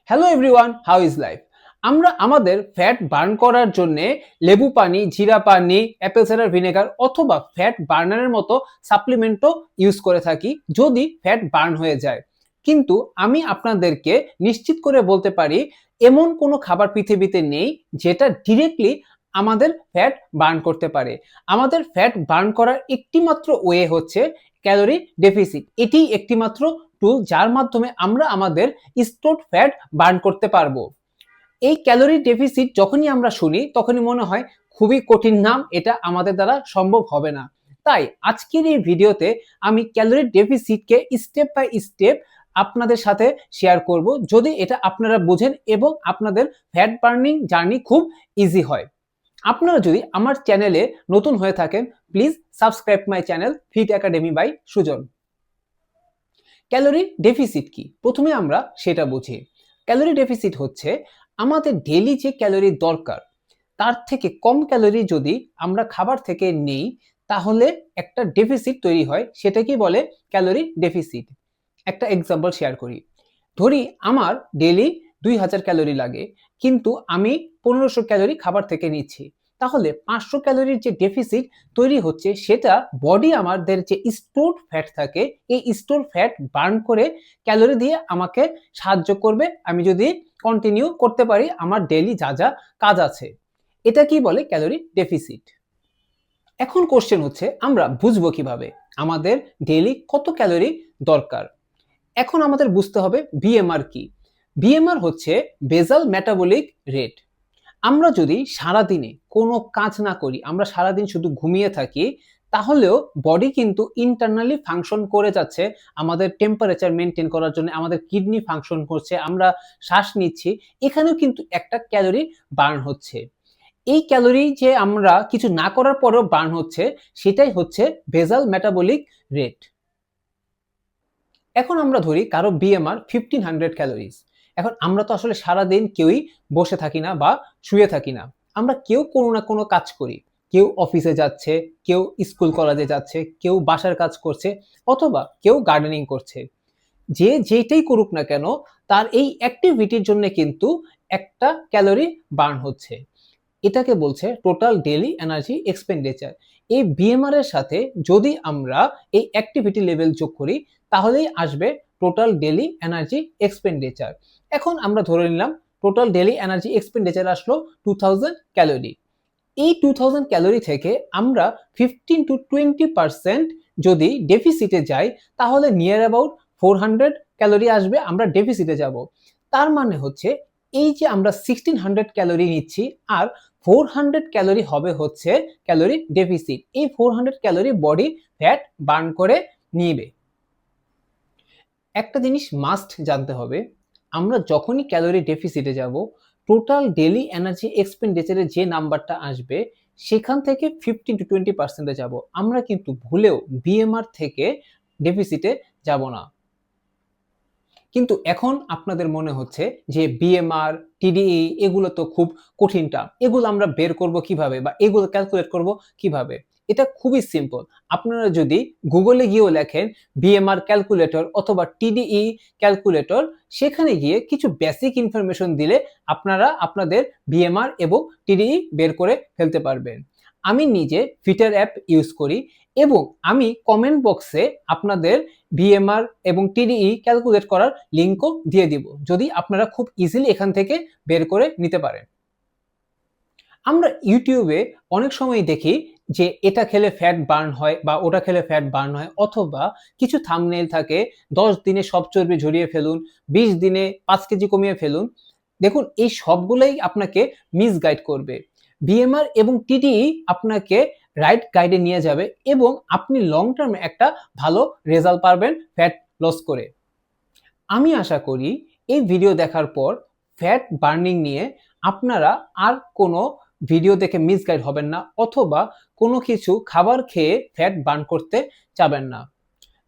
Hello everyone, how is life? আমরা আমাদের fat burn করার জন্য লেবু পানি, জিরা পানি, অ্যাপেল সাইডার ভিনেগার অথবা ফ্যাট বার্নারের মতো সাপ্লিমেন্টও ইউজ করে থাকি যদি ফ্যাট বার্ন হয়ে যায়। কিন্তু আমি আপনাদেরকে নিশ্চিত করে বলতে পারি এমন কোনো খাবার পৃথিবীতে নেই যেটা ডিরেক্টলি আমাদের ফ্যাট বার্ন করতে পারে। আমাদের ফ্যাট বার্ন করার একটিমাত্র ওয়ে হচ্ছে ক্যালোরি ডেফিসিট। এটিই একটিমাত্র টুল যার মাধ্যমে আমরা আমাদের স্টোরড ফ্যাট বার্ন করতে পারবো। এই ক্যালোরি ডেফিসিট যখনই আমরা শুনি তখনই মনে হয় খুবই কঠিন নাম, এটা আমাদের দ্বারা সম্ভব হবে না। তাই আজকের এই ভিডিওতে আমি ক্যালোরি ডেফিসিটকে স্টেপ বাই স্টেপ আপনাদের সাথে শেয়ার করব, যদি এটা আপনারা বুঝেন এবং আপনাদের ফ্যাট বার্নিং জার্নি খুব ইজি হয়। আপনারা যদি আমার চ্যানেলে নতুন হয়ে থাকেন, please subscribe my channel fit academy by Sujan. Calorie deficit কি, প্রথমে আমরা সেটা বুঝি। ক্যালোরি ডেফিসিট হচ্ছে আমাদের ডেইলি যে ক্যালোরি দরকার তার থেকে কম ক্যালোরি যদি আমরা খাবার থেকে নেই তাহলে একটা ডেফিসিট তৈরি হয়, সেটাকেই বলে ক্যালোরি ডেফিসিট। একটা এক্সাম্পল শেয়ার করি। ধরি আমার ডেইলি 2000 ক্যালোরি লাগে, কিন্তু আমি 1500 ক্যালোরি খাবার থেকে নিচ্ছি, তাহলে 500 ক্যালোরির যে ডেফিসিট তৈরি হচ্ছে সেটা বডি আমাদের যে স্টোরড ফ্যাট থাকে এই স্টোর ফ্যাট বার্ন করে ক্যালোরি দিয়ে আমাকে সাহায্য করবে, আমি যদি কন্টিনিউ করতে পারি আমার ডেইলি যা যা কাজ আছে। এটা কি বলে ক্যালোরি ডেফিসিট। এখন কোশ্চেন হচ্ছে আমরা বুঝবো কিভাবে আমাদের ডেইলি কত ক্যালোরি দরকার। এখন আমাদের বুঝতে হবে বিএমআর কি। বিএমআর হচ্ছে বেসাল মেটাবলিক রেট। আমরা যদি সারাদিনে কোনো কাজ না করি, আমরা সারাদিন শুধু ঘুমিয়ে থাকি, তাহলেও বডি কিন্তু ইন্টারনালি ফাংশন করে যাচ্ছে আমাদের টেম্পারেচার মেনটেন করার জন্য, আমাদের কিডনি ফাংশন করছে, আমরা শ্বাস নিচ্ছি, এখানেও কিন্তু একটা ক্যালোরি বার্ন হচ্ছে। এই ক্যালোরি যে আমরা কিছু না করার পরেও বার্ন হচ্ছে সেটাই হচ্ছে বেসাল মেটাবলিক রেট। এখন আমরা ধরি কারো বিএমআর 1500 ক্যালোরিজ। এখন আমরা তো আসলে সারাদিন কেউই বসে থাকি না বা শুয়ে থাকি না, আমরা কেউ কোনো না কোনো কাজ করি। কেউ অফিসে যাচ্ছে, কেউ স্কুল কলেজে যাচ্ছে, কেউ বাসার কাজ করছে, অথবা কেউ গার্ডেনিং করছে। যে যেটাই করুক না কেন তার এই অ্যাক্টিভিটির জন্য কিন্তু একটা ক্যালোরি বার্ন হচ্ছে। এটাকে বলছে টোটাল ডেইলি এনার্জি এক্সপেন্ডিচার। এই বিএমআর এর সাথে যদি আমরা এই অ্যাক্টিভিটি লেভেল যোগ করি তাহলেই আসবে টোটাল ডেইলি এনার্জি এক্সপেন্ডিচার। এখন আমরা ধরে নিলাম টোটাল ডেইলি এনার্জি এক্সপেন্ডিচার আসলো 2000 ক্যালোরি। এই 2000 ক্যালোরি থেকে আমরা 15 to 20% যদি ডেফিসিটে যাই তাহলে নিয়ার অ্যাবাউট 400 ক্যালোরি আসবে, আমরা ডেফিসিটে যাব। তার মানে হচ্ছে এই যে আমরা 1600 ক্যালোরি নিচ্ছি আর 400 ক্যালোরি হবে হচ্ছে ক্যালোরি ডেফিসিট। এই 400 ক্যালোরি বডি ফ্যাট বার্ন করে নিবে। একটা জিনিস মাস্ট জানতে হবে, আমরা যখনই ক্যালোরি ডেফিসিটে যাব টোটাল ডেইলি এনার্জি এক্সপেন্ডিচারের যে নাম্বারটা আসবে সেখান থেকে 15 to 20% যাব। আমরা কিন্তু ভুলেও বিএমআর থেকে ডেফিসিটে যাব না। কিন্তু এখন আপনাদের মনে হচ্ছে যে বিএমআর, টিডিই এগুলো তো খুব কঠিন টার্ম, এগুলো আমরা বের করব কিভাবে বা এগুলো ক্যালকুলেট করব কিভাবে? এটা খুবই সিম্পল। আপনারা যদি গুগলে গিয়েও লেখেন বিএমআর ক্যালকুলেটর অথবা টিডিই ক্যালকুলেটর, সেখানে গিয়ে কিছু বেসিক ইনফরমেশন দিলে আপনারা আপনাদের বিএমআর এবং টিডিই বের করে ফেলতে পারবেন। আমি নিজে ফিটার অ্যাপ ইউজ করি এবং আমি কমেন্ট বক্সে আপনাদের বিএমআর এবং টিডিই ক্যালকুলেট করার লিঙ্কও দিয়ে দিব, যদি আপনারা খুব ইজিলি এখান থেকে বের করে নিতে পারেন। আমরা ইউটিউবে অনেক সময় দেখি যে এটা খেলে ফ্যাট বার্ন হয় বা ওটা খেলে ফ্যাট বার্ন হয়, অথবা কিছু থাম্বনেইল থাকে 10 দিনে সব চর্বি ঝরিয়ে ফেলুন, 20 দিনে 5 কেজি কমিয়ে ফেলুন। দেখুন এই সবগুলোই আপনাকে মিসগাইড করবে। বিএমআর এবং টিডিই আপনাকে রাইট গাইডে নিয়ে যাবে এবং আপনি লং টার্মে একটা ভালো রেজাল্ট পাবেন ফ্যাট লস করে। আমি আশা করি এই ভিডিও দেখার পর ফ্যাট বার্নিং নিয়ে আপনারা আর কোনো ভিডিও দেখে মিসগাইড হবেন না, অথবা কোনো কিছু খাবার খেয়ে ফ্যাট বার্ন করতে চাবেন না।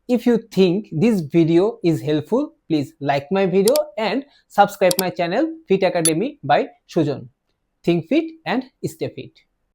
If you think this video is helpful, please like my video and subscribe my channel Fit Academy by Sujan. Think fit and stay fit.